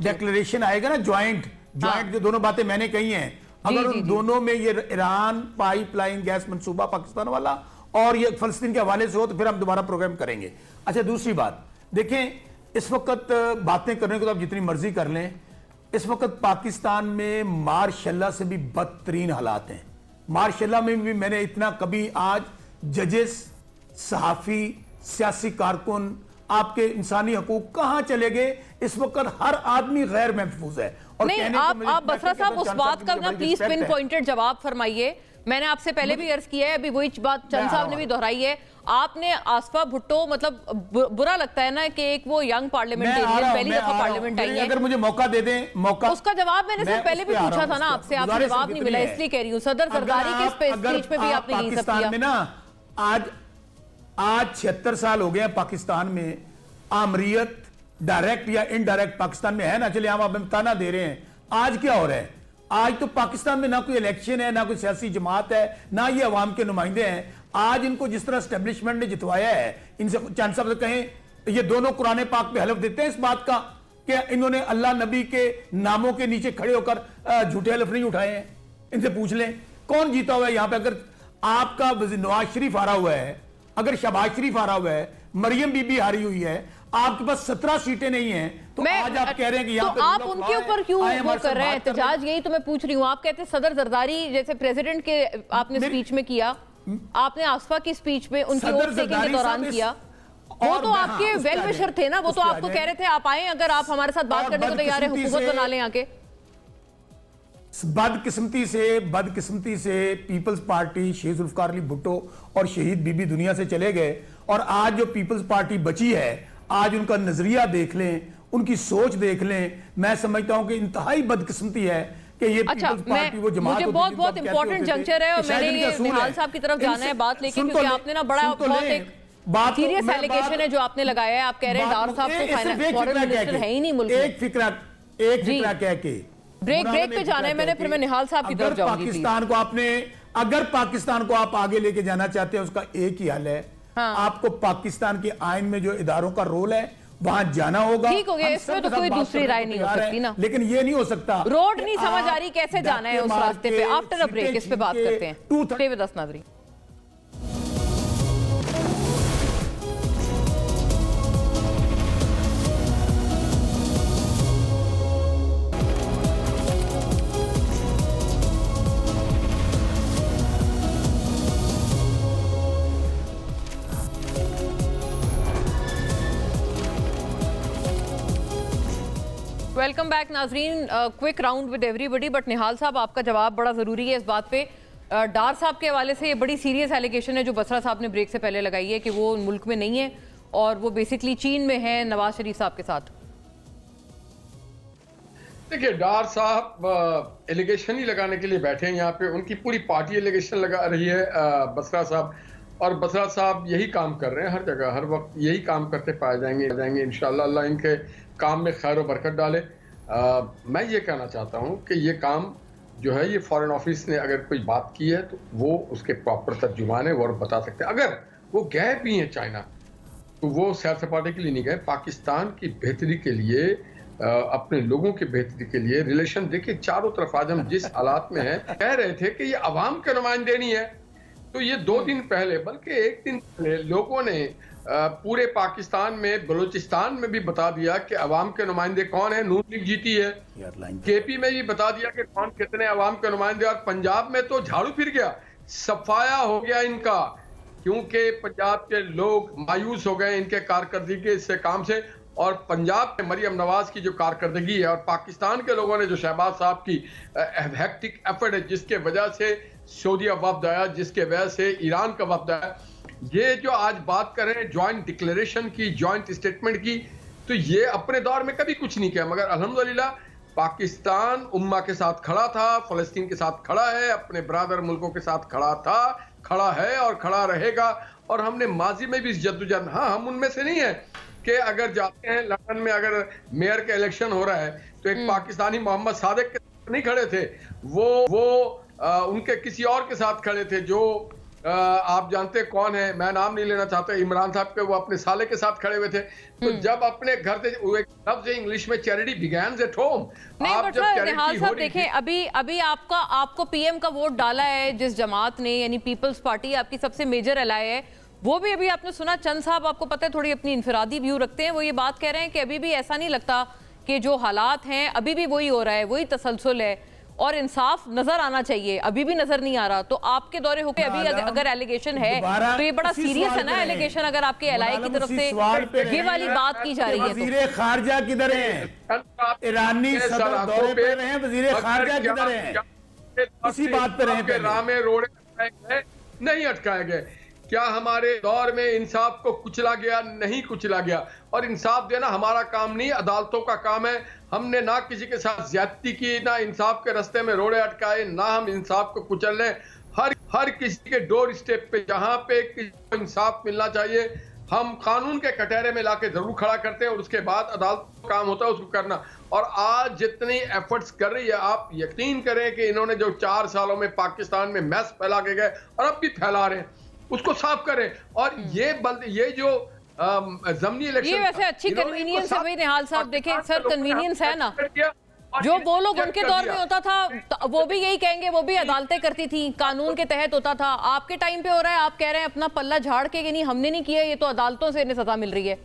D: डिक्लेरेशन आएगा ना ज्वाइंट जो दोनों बातें मैंने कही हैं, अगर उन दोनों में ये ईरान पाइपलाइन गैस मंसूबा पाकिस्तान वाला और ये फलस्तीन के हवाले से हो तो फिर हम दोबारा प्रोग्राम करेंगे। अच्छा, दूसरी बात देखें, इस वक्त बातें करने को तो आप जितनी मर्जी कर लें, इस वक्त पाकिस्तान में मार्शल्ला से भी बदतरीन हालात हैं। मार्शल्ला में भी मैंने इतना कभी आज जजेस, सहाफी, सियासी कारकुन, आपके इंसानी हकूक कहां चले गए? इस वक्त हर आदमी गैर महफूज है। और
A: नहीं, आप बसरा साहब उस बात का ना प्लीज पिन पॉइंटेड जवाब फरमाइए। मैंने आपसे पहले भी अर्ज किया है, अभी वही बात चंद साहब ने भी दोहराई है। आपने आसफा भुट्टो, मतलब बुरा लगता है ना कि एक वो यंग पार्लियामेंटेरियन पहली दफा पार्लियामेंट आई है,
D: अगर मुझे मौका दे दें, मौका
A: उसका जवाब मैंने सिर्फ पहले भी पूछा था ना आपसे, आपसे जवाब नहीं मिला, इसलिए कह रही हूँ। सदर जरदारी के स्पीच में भी आपने यही सब किया
D: ना। आज 76 साल हो गए पाकिस्तान में। आमरीत डायरेक्ट या इनडायरेक्ट पाकिस्तान में है ना, चलिए हम आप ताना दे रहे हैं। आज क्या हो रहा है? आज तो पाकिस्तान में ना कोई इलेक्शन है, ना कोई सियासी जमात है, ना ये अवाम के नुमाइंदे हैं। आज इनको जिस तरह एस्टेब्लिशमेंट ने जितवाया है, इनसे चंद साहब से कहें, ये दोनों कुरान पाक पे हलफ देते हैं इस बात का कि इन्होंने अल्लाह नबी के नामों के नीचे खड़े होकर झूठे हलफ नहीं उठाए हैं। इनसे पूछ लें कौन जीता हुआ है यहां पे। अगर आपका नवाज शरीफ हारा हुआ है, अगर शहबाज शरीफ हारा हुआ है, मरियम बीबी हारी हुई है, आपके पास 17 सीटें नहीं हैं, तो आज आप कह रहे हैं कि
A: तो आप उनके ऊपर क्यों वो कर रहे हैं एहतजाज? यही तो मैं पूछ रही हूँ। आप कहते हैं सदर जरदारी जैसे प्रेसिडेंट के आपने स्पीच में किया, आपने आसफा की स्पीच में उनकी वोट टेकिंग के दौरान किया, वो तो आपके वेल विशर थे ना, वो तो आपको कह रहे थे आप आए, अगर आप हमारे साथ बात करने को तैयार है, हुकूमत बना लें आके।
D: बदकिस्मती से पीपल्स पार्टी शहीद जुल्फकार अली भुट्टो और शहीद बीबी दुनिया से चले गए, और आज जो पीपल्स पार्टी बची है, आज उनका नजरिया देख लें, उनकी सोच देख लें। मैं समझता हूं कि इंतहाई बदकिस्मती है कि ये पीपल्स पार्टी वो जमात
A: मुझे बहुत इंपॉर्टेंट जंक्चर है, और मैंने ये निहाल साहब की तरफ जाना है बात लेके, क्योंकि आपने ना बड़ा बहुत एक सीरियस एलिगेशन है जो आपने लगाया है। आप कह रहे हैं डार साहब तो फॉरेन मिनिस्टर है ही नहीं मुल्क में।
D: एक फिक्रा कह के
A: ब्रेक पे जाना है मैंने, फिर मैं निहाल साहब की तरफ जाऊंगी।
D: अगर पाकिस्तान को आप आगे लेके जाना चाहते हैं, उसका एक ही हल है, आपको पाकिस्तान के आइन में जो इदारों का रोल है वहां जाना होगा।
A: ठीक हो गया, इसमें तो कोई दूसरी राय नहीं हो सकती ना,
D: लेकिन ये नहीं हो सकता।
A: रोड नहीं समझ आ रही कैसे जाना है उस रास्ते पे। आफ्टर अ ब्रेक इस पे बात करते हैं। स्टे विद अस नाज़रीन। वेलकम बैक नाजरीन। Quick round with everybody, but Nihal साहब आपका जवाब बड़ा ज़रूरी है इस बात पे। डार साहब के हवाले से ये बड़ी सीरियस एलिगेशन है जो बसरा साहब ने ब्रेक से पहले लगाई है कि वो मुल्क में नहीं है और वो बेसिकली चीन में है नवाज शरीफ साहब के साथ।
C: देखिए, डार साहब एलिगेशन ही लगाने के लिए बैठे हैं यहाँ पे, उनकी पूरी पार्टी एलिगेशन लगा रही है बसरा साहब, और बसरा साहब यही काम कर रहे हैं हर जगह, हर वक्त यही काम करते पाए जाएंगे इंशाल्लाह। अल्लाह इनके काम में खैर और बरकत डाले। मैं ये कहना चाहता हूँ कि ये काम जो है, ये फॉरेन ऑफिस ने अगर कोई बात की है तो वो उसके प्रॉपर तर्जुमान है, वो बता सकते हैं। अगर वो गए भी हैं चाइना, तो वो सैर सपाटे के लिए नहीं गए, पाकिस्तान की बेहतरी के लिए, अपने लोगों की बेहतरी के लिए। रिलेशन देखिए चारों तरफ आज हम जिस हालात में हैं, कह रहे थे कि ये अवाम के नुमाइंदे नहीं है, तो ये 2 दिन पहले बल्कि 1 दिन पहले लोगों ने पूरे पाकिस्तान में, बलूचिस्तान में भी बता दिया कि अवाम के नुमाइंदे कौन है। नून लीग जीती है, केपी में भी बता दिया कि कौन कितने अवाम के नुमाइंदे, और पंजाब में तो झाड़ू फिर गया, सफाया हो गया इनका, क्योंकि पंजाब के लोग मायूस हो गए इनके कारकर्दगी के इससे काम से। और पंजाब में मरियम नवाज की जो कारकर्दगी है, और पाकिस्तान के लोगों ने जो शहबाज साहब की हेक्टिक एफर्ट है, जिसके वजह से सऊदीया वफ्द आया, जिसके वजह से ईरान का वफ्द आया, ये जो आज बात कर रहे हैं ज्वाइंट डिक्लेरेशन की, ज्वाइंट स्टेटमेंट की, तो ये अपने दौर में कभी कुछ नहीं किया, मगर अल्हम्दुलिल्लाह पाकिस्तान उम्मा के साथ खड़ा था, फलस्तीन के साथ खड़ा है, अपने ब्रादर मुल्कों के साथ खड़ा था, खड़ा है और खड़ा रहेगा। और हमने माजी में भी इस जद्दोजहद, हाँ हम उनमें से नहीं है कि अगर जाते हैं लंदन में, अगर मेयर का इलेक्शन हो रहा है तो एक पाकिस्तानी मोहम्मद सादिक के साथ नहीं खड़े थे, वो उनके किसी और के साथ खड़े थे, जो आप जानते कौन है, मैं नाम नहीं लेना चाहता, इमरान साहब के, वो अपने साले के साथ खड़े हुए थे। तो जब अपने घर से लफ्ज़ इंग्लिश में चैरिटी बिगैन्स एट होम,
A: आप जब निहाल साहब देखें, अभी आपको पीएम का वोट डाला है जिस जमात ने, यानी पीपल्स पार्टी आपकी सबसे मेजर एलाय है, वो भी अभी आपने सुना, चंद साहब आपको पता है थोड़ी अपनी इनफरादी व्यू रखते हैं, वो ये बात कह रहे हैं कि अभी भी ऐसा नहीं लगता कि जो हालात हैं अभी भी वही हो रहा है, वही तसलसल है और इंसाफ नजर आना चाहिए, अभी भी नजर नहीं आ रहा। तो आपके दौरे होके अभी अगर एलिगेशन है तो ये बड़ा सीरियस है ना एलिगेशन, अगर आपके एलआई की तरफ से ये वाली बात की जा रही है।
D: वजीर खारजा किधर है? ईरानी सदर दौरे पे रहे हैं, वजीर खारजा किधर है? इसी बात पे रहे।
C: रामे रोड नहीं अटकाए गए। क्या हमारे दौर में इंसाफ को कुचला गया? नहीं कुचला गया। और इंसाफ देना हमारा काम नहीं, अदालतों का काम है। हमने ना किसी के साथ ज्यादती की, ना इंसाफ के रास्ते में रोड़े अटकाए, ना हम इंसाफ को कुचल रहे। हर किसी के डोर स्टेप पे जहां पे किसी को इंसाफ मिलना चाहिए, हम कानून के कटहरे में लाके जरूर खड़ा करते हैं और उसके बाद अदालत का काम होता है उसको करना। और आज जितनी एफर्ट्स कर रही है, आप यकीन करें कि इन्होंने जो 4 सालों में पाकिस्तान में मैस फैला के गए और अब भी फैला रहे हैं, उसको साफ करें। और ये जो ज़मीनी इलेक्शन,
A: ये वैसे अच्छी कन्वीनियंस है भाई निहाल साहब, देखें सर कन्वीनियंस है ना, जो वो लोग उनके दौर में होता था वो भी यही कहेंगे, वो भी अदालतें करती थी, कानून के तहत होता था। आपके टाइम पे हो रहा है, आप कह रहे हैं अपना पल्ला झाड़ के कि नहीं हमने नहीं किया, ये तो अदालतों से इन्हें सजा मिल रही है।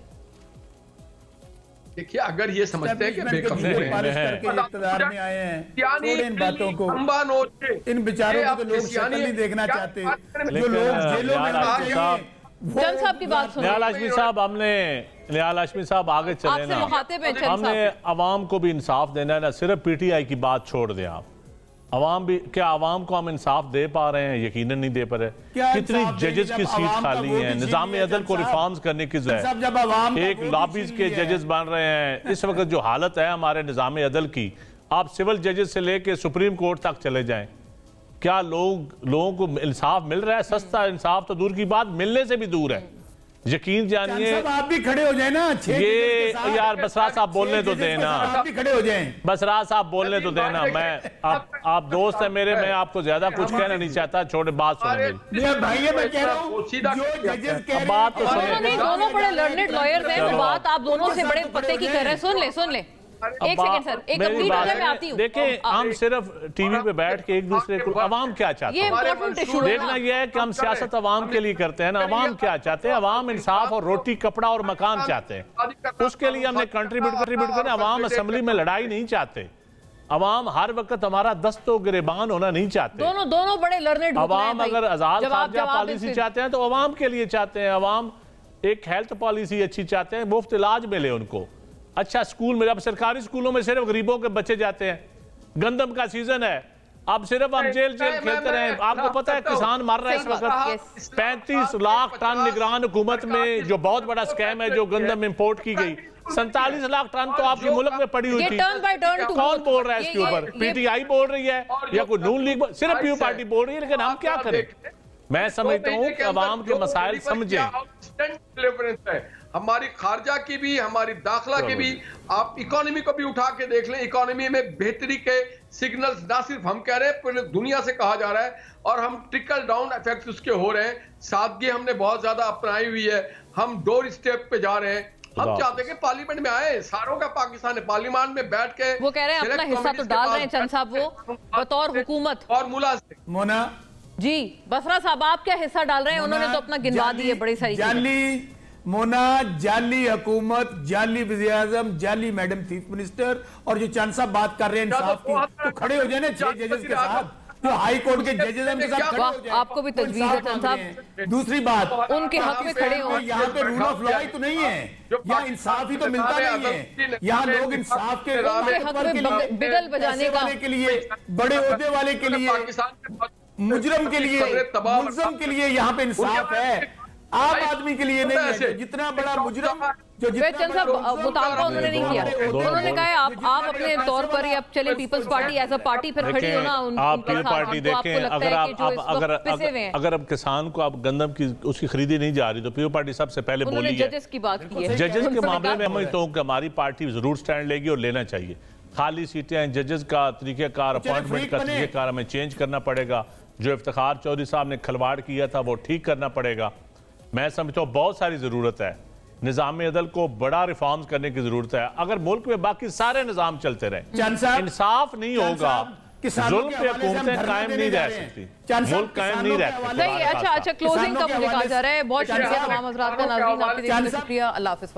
C: देखिए, अगर ये समझते हैं कि
D: इक़्तिदार में आए हैं, इन बातों को, इन बेचारों को तो लोग शक्ल नहीं देखना चाहते, जो लोग जेलों में।
A: चंद साहब की बात सुनिए।
B: निहाल हाशमी साहब, निहाल हाशमी साहब आगे चले ना, हमने अवाम को भी इंसाफ देना है ना, सिर्फ पीटीआई की बात छोड़ दें आप। अवाम भी, क्या अवाम को हम इंसाफ दे पा रहे हैं? यकीनन नहीं दे पा रहे। कितनी जजेस की सीट खाली है, निजाम अदल को रिफॉर्म्स करने की जरूरत है। एक लॉबीज के जजेस बन रहे हैं इस वक्त। जो हालत है हमारे निजाम अदल की, आप सिविल जजेस से लेके सुप्रीम कोर्ट तक चले जाएं, क्या लोगों को इंसाफ मिल रहा है? सस्ता इंसाफ तो दूर की बात, मिलने से भी दूर है। यकीन जानिए,
D: आप भी खड़े हो जाए ना।
B: ये यार बसरा साहब बोलने तो देना,
D: आप भी खड़े हो जाए।
B: बसरा साहब बोलने तो देना। मैं आप दोस्त है मेरे, मैं आपको ज्यादा कुछ कहना नहीं चाहता, छोटे बात सुनिए
D: भाई। मैं कह रहा हूँ
B: बात तो सुनिए,
A: दोनों बड़े लर्नेड लॉयर्स हैं, बात आप दोनों से बड़े पते की कर रहे हैं। सुन ले एक सेकंड सर, एक कंप्लीट करने में आती हूं।
B: देखिए, हम सिर्फ टीवी पे बैठ के एक दूसरे को, अवाम क्या चाहते हैं देखना यह है कि हम सियासत अवाम के लिए करते हैं ना। अवाम क्या चाहते हैं? अवाम इंसाफ और रोटी, कपड़ा और मकान चाहते हैं। उसके लिए हमने कंट्रीब्यूट करना। अवाम असेंबली में लड़ाई नहीं चाहते। अवाम हर वक्त हमारा दस्तो गिरेबान होना नहीं चाहते।
A: दोनों बड़े लर्नेड।
B: अवाम अगर आजाद खारजा पॉलिसी चाहते हैं तो अवाम के लिए चाहते हैं। अवाम एक हेल्थ पॉलिसी अच्छी चाहते हैं, मुफ्त इलाज मिले उनको, अच्छा स्कूल में। अब सरकारी स्कूलों में सिर्फ गरीबों के बच्चे जाते हैं, गंदम का सीजन है, अब सिर्फ हम जेल खेलते रहे। आपको पता है किसान मर रहा है इस वक्त। 35 लाख टन निगरान हुकूमत में, जो बहुत बड़ा स्कैम है, जो गंदम इंपोर्ट की गई। 47 लाख टन तो आपके मुल्क में पड़ी हुई थी। कौन बोल रहा है इसके ऊपर? पीटीआई बोल रही है या कोई नून लीग, सिर्फ पीयू पार्टी बोल रही है। लेकिन हम क्या करें? मैं समझता हूँ कि अवाम के मसाइल समझें।
C: हमारी खारजा की भी, हमारी दाखिला की भी, आप इकोनॉमी को भी उठा के देख लें। इकोनॉमी में बेहतरी के सिग्नल्स ना सिर्फ हम कह रहे हैं, पूरी दुनिया से कहा जा रहा है और हम ट्रिकल डाउन इफेक्ट्स उसके हो रहे हैं। सादगी हमने बहुत ज्यादा अपनाई हुई है, हम डोर स्टेप पे जा रहे हैं। हम चाहते हैं कि पार्लियामेंट में आए, सारों का पाकिस्तान है, पार्लियामेंट में बैठ के
A: वो कह रहे हैं अपना हिस्सा तो डाल रहे हैं चंद साहब, वो बतौर हुकूमत
C: फॉर्मूला से।
D: मोना
A: जी, बसरा साहब आप क्या हिस्सा डाल रहे हैं? उन्होंने तो अपना गिनवा दिए बड़ी सारी
D: जाली मोना, जाली हुकूमत, जाली वज़ीर आज़म, जाली मैडम चीफ मिनिस्टर। और जो चंद साहब बात कर रहे हैं इंसाफ की, तो खड़े हो जाए ना 6 जजेस के साथ, जो हाई कोर्ट के जजेस हैं उनके साथ खड़े हो जाए।
A: आपको भी तजवीज़ है चंद साहब।
D: दूसरी बात,
A: उनके हक में खड़े हो।
D: यहाँ पे रूल ऑफ लॉ ही तो नहीं है, यहाँ इंसाफ ही तो मिलता नहीं है। यहाँ लोग इंसाफ के
A: बिगल बजाने
D: के लिए, बड़े ओहदे वाले के लिए, मुजरम के लिए, मुल्ज़म के लिए यहाँ पे इंसाफ है, आम आदमी के लिए नहीं है। जितना बड़ा मुजरम, जो
A: चंद साहब मुतालबा उन्होंने नहीं किया। उन्होंने कहा आप अपने तौर पर या चले Peoples Party as a party फिर खड़ी हो ना।
B: आप पीपल पार्टी देखें, अगर अब किसान को आप गंदम की उसकी खरीदी नहीं जा रही तो पीपल पार्टी सबसे पहले बोली है।
A: जजेस की बात की है।
B: जजेस के मामले में मैं तो कि हमारी पार्टी जरूर स्टैंड लेगी और लेना चाहिए। खाली सीटें हैं, जजेस का तरीकेकार, अपॉइंटमेंट का तरीकेकार हमें चेंज करना पड़ेगा। जो इफ्तिखार चौधरी साहब ने खिलवाड़ किया था वो ठीक करना पड़ेगा। मैं समझता हूँ बहुत सारी ज़रूरत है, निज़ाम अदल को बड़ा रिफॉर्म्स करने की ज़रूरत है। अगर मुल्क में बाकी सारे निज़ाम चलते रहे, इंसाफ नहीं होगा
D: किसानों के हवाले से हम
B: हुकूमतें
D: धरना
B: कायम
D: देने
B: नहीं
D: जा
B: रह
D: रहे हैं।
B: सकती,
D: चांद साहब,
B: मुल्क कायम
D: किसानों
B: नहीं
D: के
B: रह
D: हवाले
A: नहीं, अच्छा क्लोजिंग का मुझे कहा जा रहा है। बहुत शुक्रिया तमाम हजरात का, नाज़रीन आपकी देखने का शुक्रिया। अल्लाह हाफ़िज़।